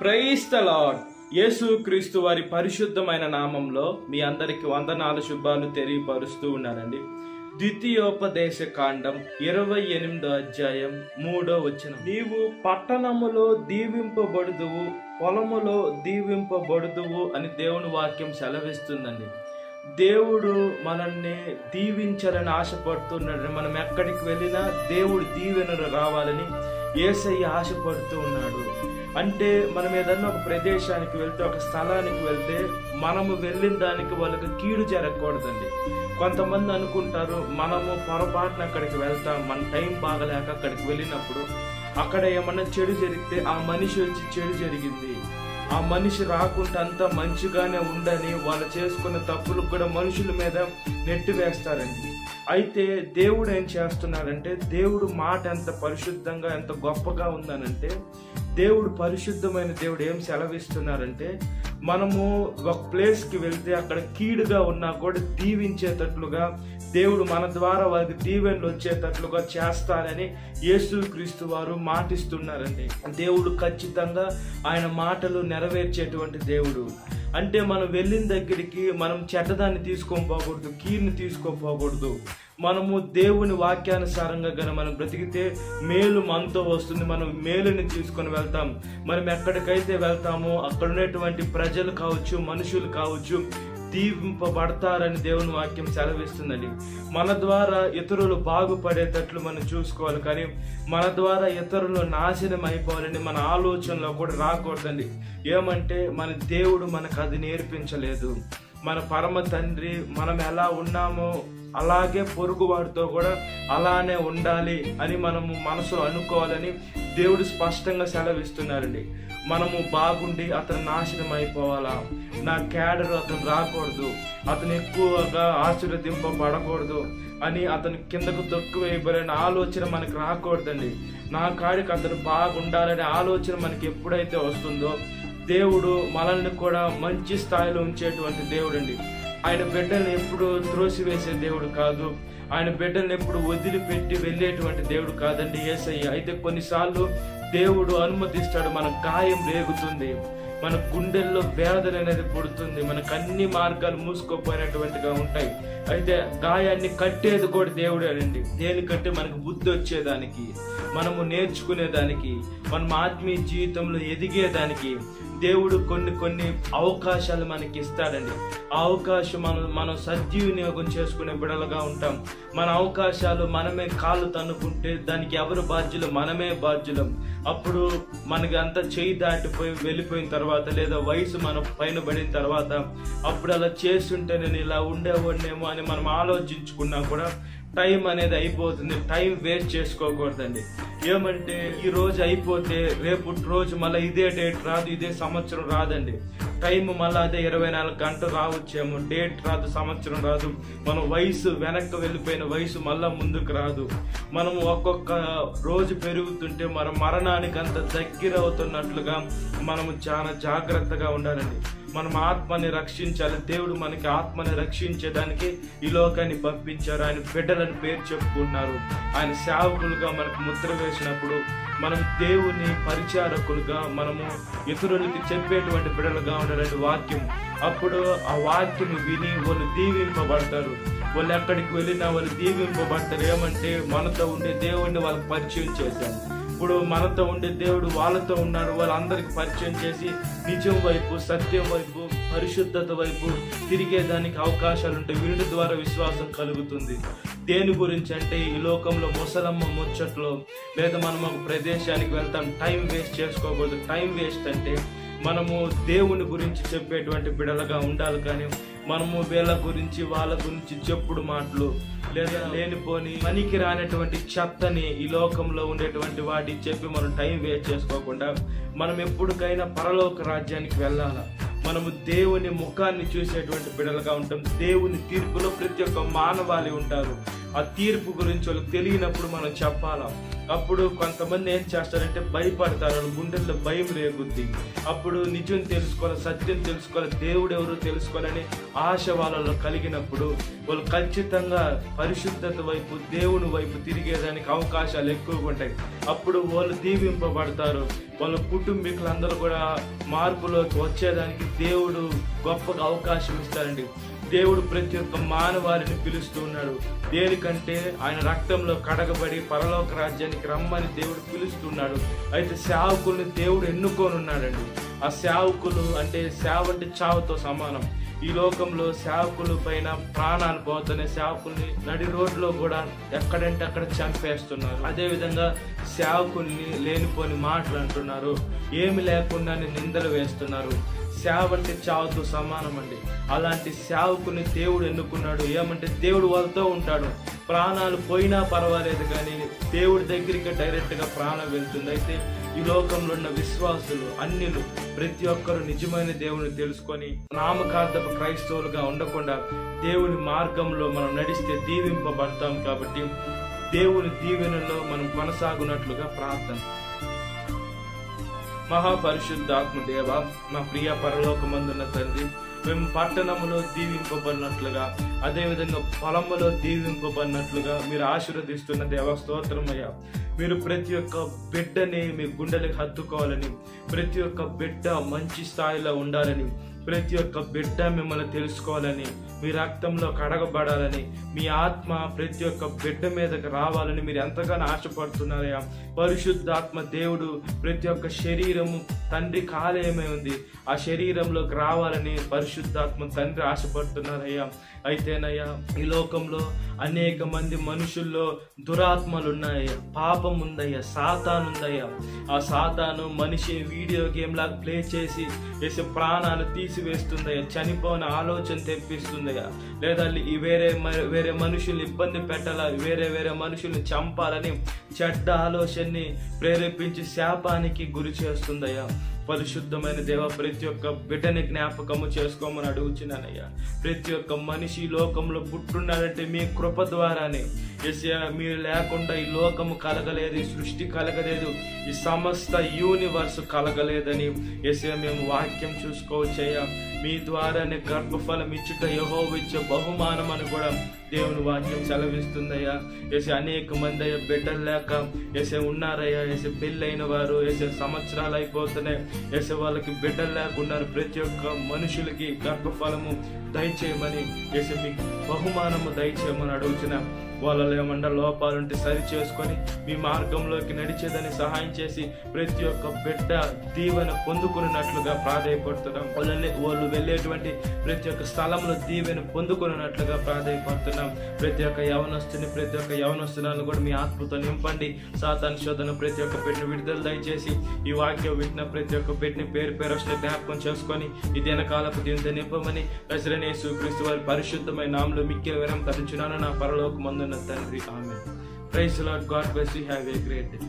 Praise the lord. యేసుక్రీస్తు వారి పరిశుద్ధమైన నామంలో మీ అందరికి వందనాలు శుభాలు తెలియపరుస్తూ ఉన్నానండి. ద్వితీయోపదేశ కాండం 28వ అధ్యాయం 3వ వచనం. నీవు పట్టణములో దీవింపబడుదువు, పొలములో దీవింపబడుదువు అని దేవుని వాక్యం సెలవిస్తుందండి. దేవుడు మనల్ని దీవించాలని ఆశపడుతున్నాడు. మనం ఎక్కడికి వెళ్ళినా దేవుడు దీవెనలు రావాలని యేసయ్య ఆశపడుతూ ఉన్నాడు. అంటే మనం ఏదన్నా ఒక ప్రదేశానికి వెళ్తే, ఒక స్థలానికి వెళ్తే మనము వెళ్ళిన దానికి వాళ్ళకి కీడు జరగకూడదండి. కొంతమంది అనుకుంటారు మనము పొరపాటున అక్కడికి వెళ్తాం, మన టైం బాగలేక అక్కడికి వెళ్ళినప్పుడు అక్కడ ఏమన్నా చెడు జరిగితే ఆ మనిషి వచ్చి చెడు జరిగింది, ఆ మనిషి రాకుండా అంతా మంచిగానే ఉండని వాళ్ళు చేసుకున్న తప్పులకు కూడా మనుషుల మీద నెట్టి వేస్తారండి. అయితే దేవుడు ఏం చేస్తున్నాడంటే, దేవుడు మాట ఎంత పరిశుద్ధంగా ఎంత గొప్పగా ఉందనంటే, దేవుడు పరిశుద్ధమైన దేవుడు ఏం సెలవిస్తున్నారంటే, మనము ఒక ప్లేస్కి వెళ్తే అక్కడ కీడుగా ఉన్నా కూడా దీవించేటట్లుగా దేవుడు మన ద్వారా వారికి దీవెనలు వచ్చేటట్లుగా చేస్తారని యేసుక్రీస్తు వారు మాటిస్తున్నారండి. దేవుడు ఖచ్చితంగా ఆయన మాటలు నెరవేర్చేటువంటి దేవుడు. అంటే మనం వెళ్ళిన దగ్గరికి మనం చెడ్డదాన్ని తీసుకొని పోకూడదు, కీడుని తీసుకోపోకూడదు. మనము దేవుని వాక్యానుసారంగా కానీ మనం బ్రతికితే మేలు మనతో వస్తుంది. మనం మేలుని తీసుకొని వెళ్తాం. మనం ఎక్కడికైతే వెళ్తామో అక్కడ ఉన్నటువంటి ప్రజలు కావచ్చు, మనుషులు కావచ్చు, దీవింపబడతారని దేవుని వాక్యం సెలవిస్తుందండి. మన ద్వారా ఇతరులు బాగుపడేటట్లు మనం చూసుకోవాలి, కానీ మన ద్వారా ఇతరులు నాశనం అయిపోవాలని మన ఆలోచనలో కూడా రాకూడదండి. ఏమంటే మన దేవుడు మనకు అది నేర్పించలేదు. మన పరమ తండ్రి మనం ఎలా ఉన్నామో అలాగే పొరుగు వాడితో కూడా అలానే ఉండాలి అని మనము మనసులో అనుకోవాలని దేవుడు స్పష్టంగా సెలవిస్తున్నారండి. మనము బాగుండి అతను నాశనం అయిపోవాలా, నా క్యాడర్ అతను రాకూడదు, అతను ఎక్కువగా ఆశీర్వదింపబడకూడదు అని అతను కిందకు తొక్కువేయబడిన ఆలోచన మనకు రాకూడదండి. నా కాడికి అతను బాగుండాలనే ఆలోచన మనకి ఎప్పుడైతే వస్తుందో దేవుడు మనల్ని కూడా మంచి స్థాయిలో ఉంచేటువంటి దేవుడు అండి. ఆయన బిడ్డల్ని ఎప్పుడు త్రోసివేసే దేవుడు కాదు. ఆయన బిడ్డల్ని ఎప్పుడు వదిలిపెట్టి వెళ్ళేటువంటి దేవుడు కాదండి యేసయ్య. అయితే కొన్నిసార్లు దేవుడు అనుమతిస్తాడు. మన గాయం రేగుతుంది, మన గుండెల్లో వేదన అనేది పుడుతుంది, మనకు అన్ని మార్గాలు మూసుకోపోయినటువంటిగా ఉంటాయి. అయితే గాయాన్ని కట్టేది కూడా దేవుడేనండి. దేని కట్టి మనకు బుద్ధి వచ్చేదానికి, మనము నేర్చుకునేదానికి, మనం ఆత్మీయ జీవితంలో ఎదిగేదానికి దేవుడు కొన్ని అవకాశాలు మనకి ఇస్తాడండి. ఆ అవకాశం మనం సద్వినియోగం చేసుకునే బిడలుగా ఉంటాం. మన అవకాశాలు మనమే కాళ్ళు తన్నుకుంటే దానికి ఎవరు బాధ్యులు? మనమే బాధ్యులం. అప్పుడు మనకి అంతా చేయి దాటిపోయి వెళ్ళిపోయిన తర్వాత, లేదా వయసు మన పైన పడిన తర్వాత, అప్పుడు అలా చేస్తుంటే నేను ఇలా ఉండేవాడినేమో అని మనం ఆలోచించుకున్నా కూడా టైం అనేది అయిపోతుంది. టైం వేస్ట్ చేసుకోకూడదండి. ఏమంటే ఈ రోజు అయిపోతే రేపు రోజు మళ్ళీ ఇదే డేట్ రాదు, ఇదే సంవత్సరం రాదండి. టైం మళ్ళీ అదే 24 గంటలు రావచ్చేమో, డేట్ రాదు, సంవత్సరం రాదు. మనం వయసు వెనక్కి వెళ్ళిపోయిన వయసు మళ్ళా ముందుకు రాదు. మనము ఒక్కొక్క రోజు పెరుగుతుంటే మన మరణానికి అంత దగ్గర అవుతున్నట్లుగా మనము చాలా జాగ్రత్తగా ఉండాలండి. మనం ఆత్మని రక్షించాలి. దేవుడు మనకి ఆత్మని రక్షించడానికి ఈ లోకాన్ని పంపించారు. ఆయన బిడ్డలని పేరు చెప్పుకుంటున్నారు. ఆయన సేవకులుగా మనకు ముద్ర వేసినప్పుడు మనం దేవుని పరిచారకులుగా, మనము ఇతరులకి చెప్పేటువంటి బిడ్డలుగా ఉండాలండి వాక్యం. అప్పుడు ఆ వాక్యం విని వాళ్ళు దీవింపబడతారు. వాళ్ళు ఎక్కడికి వెళ్ళినా వాళ్ళు దీవింపబడతారు. ఏమంటే మనతో ఉండే దేవుడిని వాళ్ళకి పరిచయం చేశారు. ఇప్పుడు మనతో ఉండే దేవుడు వాళ్ళతో ఉన్నాడు. వాళ్ళందరికి పరిచయం చేసి నిజం వైపు, సత్యం వైపు, పరిశుద్ధత వైపు తిరిగేదానికి అవకాశాలు ఉంటాయి. వీడి ద్వారా విశ్వాసం కలుగుతుంది. దేని గురించి అంటే ఈ లోకంలో ముసలమ్మ ముచ్చట్లో, లేదా మనం ఒక ప్రదేశానికి వెళ్తాం, టైం వేస్ట్ చేసుకోకూడదు. టైం వేస్ట్ అంటే మనము దేవుని గురించి చెప్పేటువంటి బిడలుగా ఉండాలి, కానీ మనము వీళ్ళ గురించి వాళ్ళ గురించి చెప్పుడు మాటలు, లేదా లేనిపోని పనికి రానటువంటి చెత్తని ఈ లోకంలో ఉండేటువంటి వాటి చెప్పి మనం టైం వేస్ట్ చేసుకోకుండా మనం ఎప్పటికైనా పరలోక రాజ్యానికి వెళ్ళాలా. మనము దేవుని ముఖాన్ని చూసేటువంటి బిడలుగా ఉంటాం. దేవుని తీర్పులో ప్రతి ఒక్క మానవాళి ఉంటారు. ఆ తీర్పు గురించి వాళ్ళకి తెలియనప్పుడు మనం చెప్పాలా. అప్పుడు కొంతమంది ఏం చేస్తారంటే భయపడతారు, వాళ్ళ గుండెల్లో భయం రేగుద్ది. అప్పుడు నిజం తెలుసుకోవాలి, సత్యం తెలుసుకోవాలి, దేవుడు ఎవరో తెలుసుకోవాలని ఆశ వాళ్ళలో కలిగినప్పుడు వాళ్ళు ఖచ్చితంగా పరిశుద్ధత వైపు, దేవుని వైపు తిరిగేదానికి అవకాశాలు ఎక్కువగా ఉంటాయి. అప్పుడు వాళ్ళు దీవింపబడతారు. వాళ్ళ కుటుంబ కుటుంబీకులందరూ కూడా మార్పులోకి వచ్చేదానికి దేవుడు గొప్పగా అవకాశం ఇస్తారండి. దేవుడు ప్రతి ఒక్క మానవాళిని పిలుస్తూ ఉన్నాడు. దేనికంటే ఆయన రక్తంలో కడగబడి పరలోక రాజ్యానికి రమ్మని దేవుడు పిలుస్తున్నాడు. అయితే సేవకుల్ని దేవుడు ఎన్నుకోనున్నాడండి. ఆ సేవకులు అంటే సేవ అంటే చావుతో సమానం. ఈ లోకంలో సేవకుల పైన ప్రాణాలు పోతున్నాయి. సేవకుల్ని నడి రోడ్లో కూడా ఎక్కడంటే అక్కడ చంపేస్తున్నారు. అదేవిధంగా సేవకుల్ని లేనిపోని మాటలు అంటున్నారు. ఏమి లేకుండా నిందలు వేస్తున్నారు. సేవ అంటే చావుతో సమానం అండి. అలాంటి సేవకుని దేవుడు ఎన్నుకున్నాడు. ఏమంటే దేవుడు వాళ్ళతో ఉంటాడు. ప్రాణాలు పోయినా పర్వాలేదు, కానీ దేవుడి దగ్గరికి డైరెక్ట్గా ప్రాణం వెళ్తుంది. అయితే ఈ లోకంలో ఉన్న విశ్వాసులు, అన్యులు ప్రతి ఒక్కరు నిజమైన దేవుని తెలుసుకొని నామకార్థపు క్రైస్తవులుగా ఉండకుండా దేవుని మార్గంలో మనం నడిస్తే దీవింపబడతాం. కాబట్టి దేవుని దీవెనలో మనం కొనసాగునట్లుగా ప్రార్థన. మహాపరిశుద్ధాత్మ దేవ, మా ప్రియ పరలోకమందున్న తండ్రి, మేము పట్టణములో దీవింపబడినట్లుగా, అదేవిధంగా పొలములో దీవింపబడినట్లుగా మీరు ఆశీర్వదిస్తున్న దేవ స్తోత్రమయ్యా. మీరు ప్రతి ఒక్క బిడ్డని మీ గుండెలకు హత్తుకోవాలని, ప్రతి ఒక్క బిడ్డ మంచి స్థాయిలో ఉండాలని, ప్రతి ఒక్క బిడ్డ మిమ్మల్ని తెలుసుకోవాలని, మీ రక్తంలో కడగబడాలని, మీ ఆత్మ ప్రతి ఒక్క బిడ్డ మీదకి రావాలని మీరు ఎంతగానో ఆశపడుతున్నారయ్యా. పరిశుద్ధాత్మ దేవుడు ప్రతి ఒక్క శరీరము తండ్రి కాలేయమే ఉంది. ఆ శరీరంలోకి రావాలని పరిశుద్ధాత్మ తండ్రి ఆశపడుతున్నారయ్యా. అయితేనయ్యా, ఈ లోకంలో అనేక మంది మనుషుల్లో దురాత్మలు ఉన్నాయ్యా, పాపం ఉందయ్యా, సాతాను ఉందయ్యా. ఆ సాతాను మనిషి వీడియో గేమ్ లాగా ప్లే చేసి వేసే ప్రాణాలు తీసివేస్తుందయ్యా, చనిపోయిన ఆలోచన తెప్పిస్తుందయ్యా. లేదా వేరే మనుషుల్ని ఇబ్బంది పెట్టాలా, వేరే మనుషుల్ని చంపాలని చెడ్డ ఆలోచనని ప్రేరేపించి శాపానికి గురి చేస్తుందయ్యా. పరిశుద్ధమైన దేవ, ప్రతి ఒక్క బిడ్డని జ్ఞాపకము చేసుకోమని అడుగుచున్నానయ్యా. ప్రతి ఒక్క మనిషి లోకంలో పుట్టున్నాడంటే మీ కృప ద్వారానే. యేసయ్యా, మీరు లేకుండా ఈ లోకము కలగలేదు, ఈ సృష్టి కలగలేదు, ఈ సమస్త యూనివర్స్ కలగలేదని యేసయ్యా మేము వాక్యం చూసుకోవచ్చయ్యా. మీ ద్వారానే గర్భఫలం ఇచ్చుట యెహోవా ఇచ్చే బహుమానం అని కూడా దేవుని వాక్యం సెలవిస్తుందయ్యా. యేసయ్యా, అనేక మంది అయ్యా బిడ్డలు లేక యేసయ్యా ఉన్నారయ్యా. యేసయ్యా, పెళ్ళైన వారు యేసయ్యా సంవత్సరాలు అయిపోతున్నాయి, యేసయ్యా వాళ్ళకి బిడ్డలు లేకున్నారు. ప్రతి ఒక్క మనుషులకి గర్భఫలము దయచేయమని, యేసయ్యా మీ బహుమానము దయచేయమని అడుగుతున్న వాళ్ళలో ఏమన్నా లోపాలుంటే సరి చేసుకొని మీ మార్గంలోకి నడిచేదని సహాయం చేసి ప్రతి ఒక్క బిడ్డ దీవెన పొందుకున్నట్లుగా ప్రాధాయపడుతున్నాం. వాళ్ళు వెళ్ళేటువంటి ప్రతి ఒక్క స్థలంలో దీవెన పొందుకున్నట్లుగా ప్రాధాయపడుతున్నాం. ప్రతి ఒక్క యవనస్తుని, ప్రతి ఒక్క యవనస్తులను కూడా మీ ఆత్మతో నింపండి. సాతాను శోధన ప్రతి ఒక్క బిడ్డను విడుదల దయచేసి ఈ వాక్యం వింటున్న ప్రతి ఒక్క బిడ్డని పేరు జ్ఞాపకం చేసుకొని ఈ దినకాలపు దీనితో నింపమని నజరేయుడైన యేసుక్రీస్తు వారి పరిశుద్ధమైన నామములో మిక్కిలి వినయం తరుచున్నాను నా పరలోకమందున్న తండ్రి. ఆమేన్. Praise the Lord. God bless you. Have a great day.